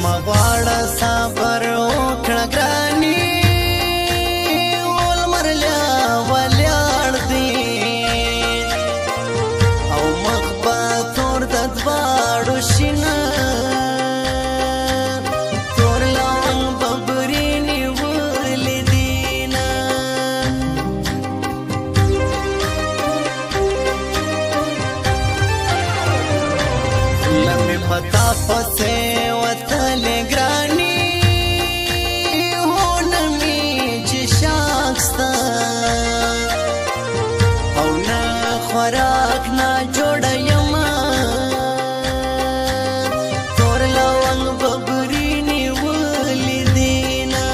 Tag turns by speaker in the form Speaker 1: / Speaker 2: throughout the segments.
Speaker 1: مغواړه صبر وکړه ګراني ولمرلیا ولیاړ دی او مخ به تور د دواړو شینه تور لونګ ببري نیولې دینه لمې پتا پسې وتلې ګراني هو نمې چې شاک ستا او نه خوراک نه جوړه یمه تور لونګ ببري نیولې دینه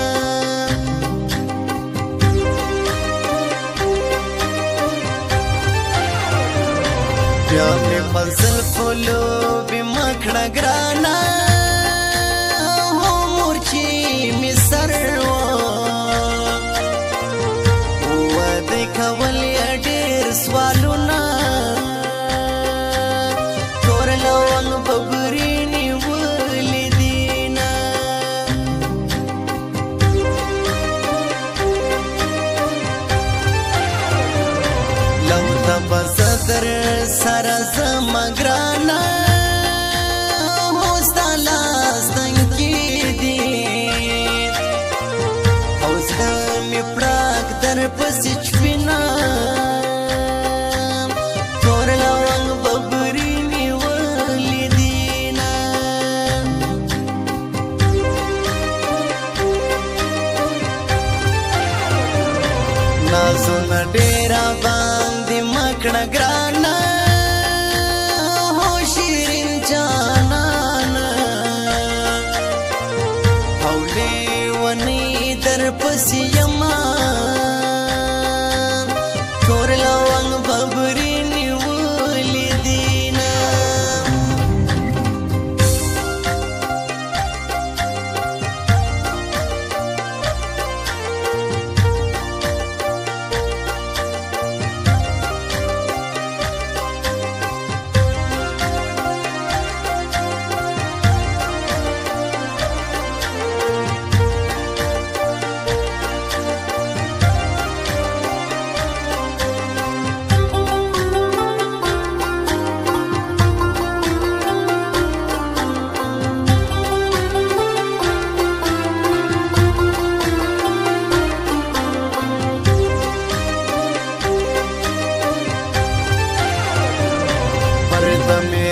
Speaker 1: بیا مې په زلفو لوبې مه کړه ګرانه کول ډېر سوالونه تور لونګ ببري نیولې دینه لو ته به زه در سره زما ګرانه هو ستا لاس تنګې دي او زړه مې پړک در پسې تور لونګ ببري نیولې دینه نازونه ډېره باندې مه کړه ګرانه هو شیرین جانانه او لیونۍ در پسې یمه تور لونګ ببري نیولې دینه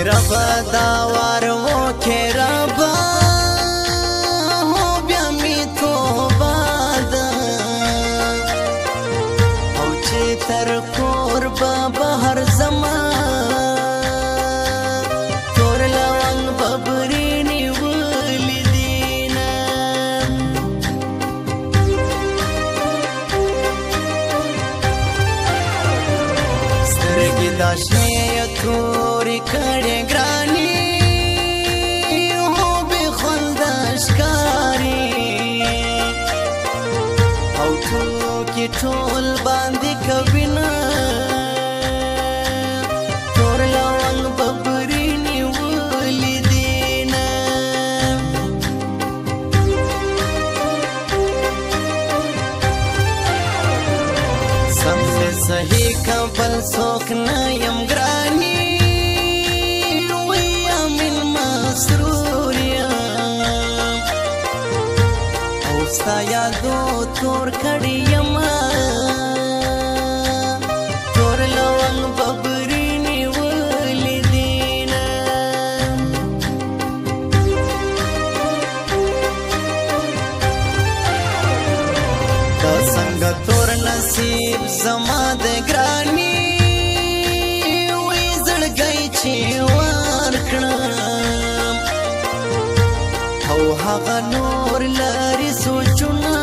Speaker 1: ربا دا وار وکې ربا هو بیا مې توبه ده او چې تر کور به بهر زما تور لونګ ببري نیولې دینه سترګې دا شنې تورې کړې ګراني هو بې خونده ښکاري او ټوکې ټول باندې کوینه تور لونګ ببري نیولې دینه سم دې صحیح کبل څوک نه یم ګراني ستا یادو تور کړی یمه تور لونګ ببري نیولې دینه دا څنګه تور نصیب زما د ګراني وې زړګی چې ورکړم او هغه نور لري سوچونه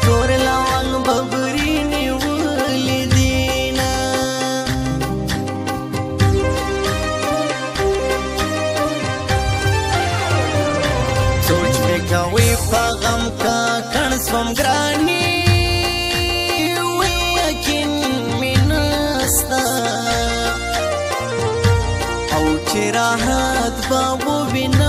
Speaker 1: تور لونګ ببري نیولې دینه سوچ مې کوي په غم کا کڼ سوم ګراني وې یقین مې نسته او چې راحت به ووینم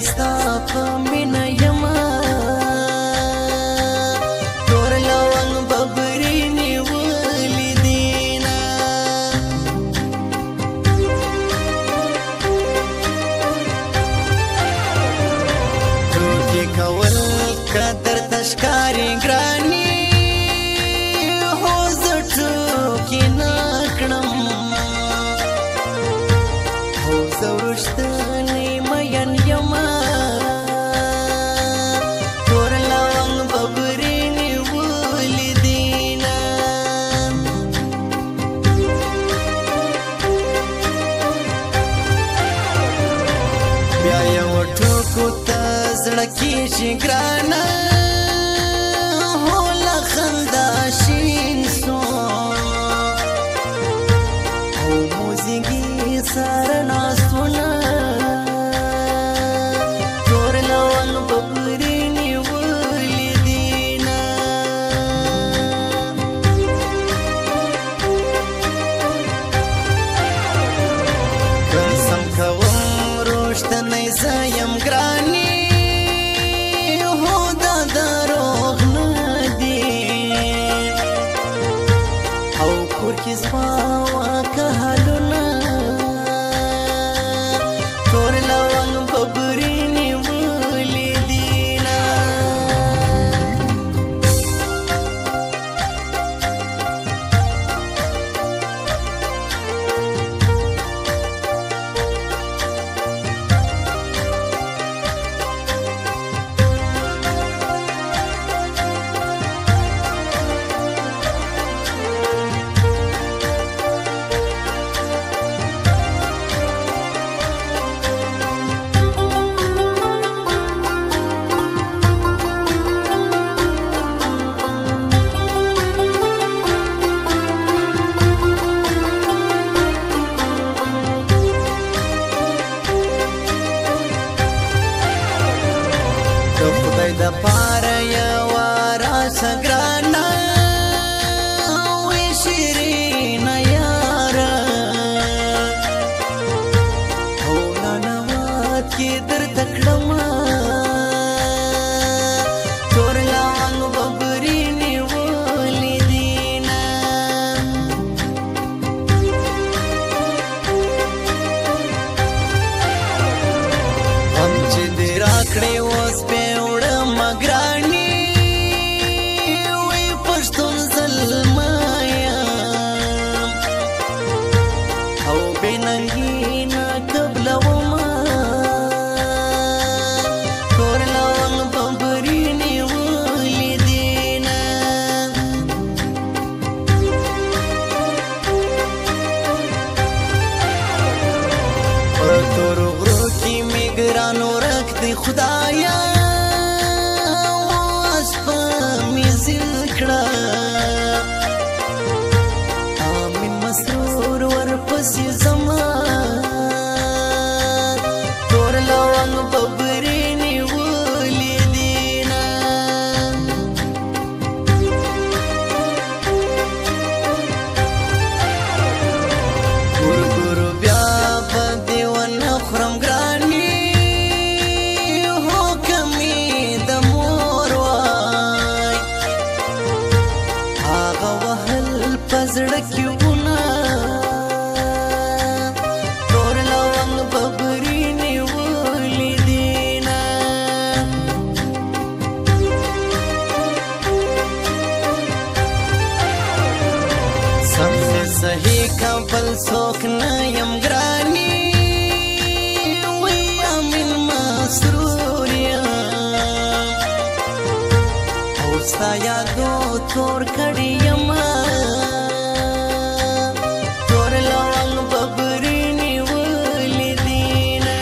Speaker 1: ستا په مینه یمه تور لونګ ببري نیولې دینه ټوکې کول قدر تشکاري ګراني هو زه ټوکې نه کړم هو زه وروستنی مین یمه تور لونګ ببري نیولې دینه بیا یو ټوکو ته زړه کېږي ګرانه هو له خندا شین سو او موزیګي سره ناستونه تور لونګ ببري نیولې دینه قسم کوم روشتنی زه یم ګراني هو دا دروغ نه دي او کور کې زما واکه حالونه تور لونګ ببري نیولې دینه د خدای د پاره یوه راسه ګرانه وی شیرینه یاره او نانوات کې درته کړمه تور لونګ ببري نیولې دینه غم چې دې راکړې اوس پې وړم ګراني وی پښتون زلمی یم او بې ننګي نه قبلومه تور لونګ ببري نیولې دینه په تورو غرو کې مې ګران ورک دی خدایا واس په مې زل کړه امین مسرور ورپسې زما تور لونګ ببري نیولې دینه ګورو ګورو بیا به دې ونه خورم ګراني هو کمی د مور وای هغه وهل په زړه کې ونه تور لونګ ببري نیولې دینه سم دې صحیح کابل څوک نه یم ګراني وی امین مسرور یم او ستا یادو تور کړی یمه تور لونګ ببري نیولې دینه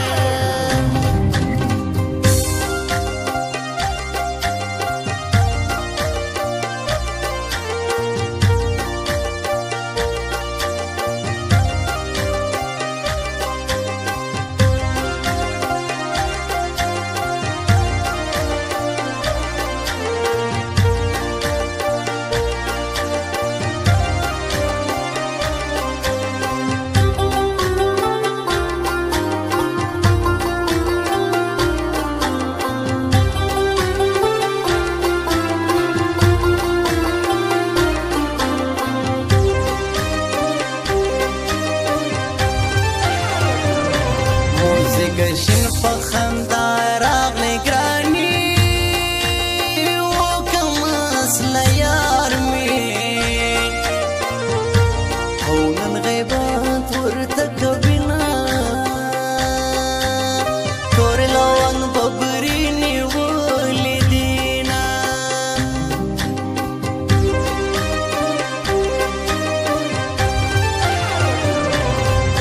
Speaker 1: پورته کوینا تور لونګ ببري نیولې دینا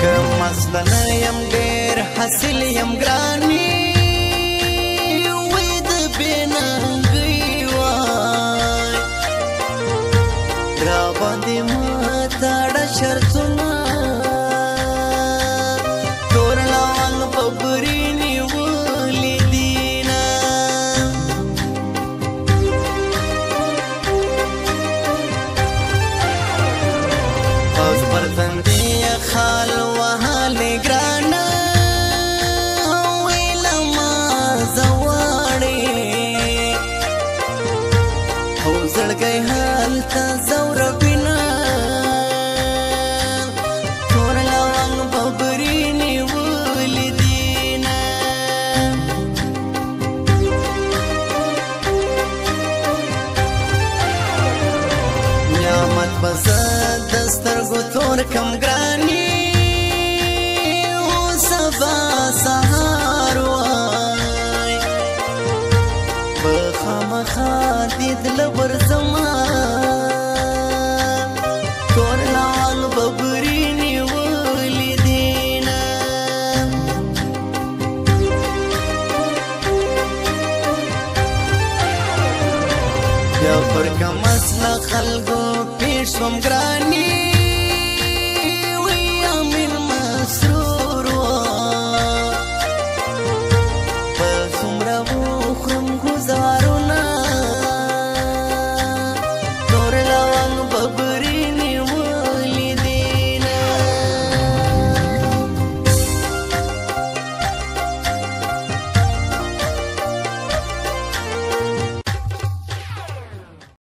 Speaker 1: که مسله یم ډېر حاصل یم ګراني باندې ماته شرطونه تور لونګ ببري نیولې دینا اوس پر تندې خال وهلې ګرانه ویلما زواړې او زړګی هلته زوربي بس دسترګو تور کم ګراني او سبا سهار وای بخامخا دید لبر زمان تور لونګ ببري نیولې دینا یا پر کوم مسله خلکو شوم ګراني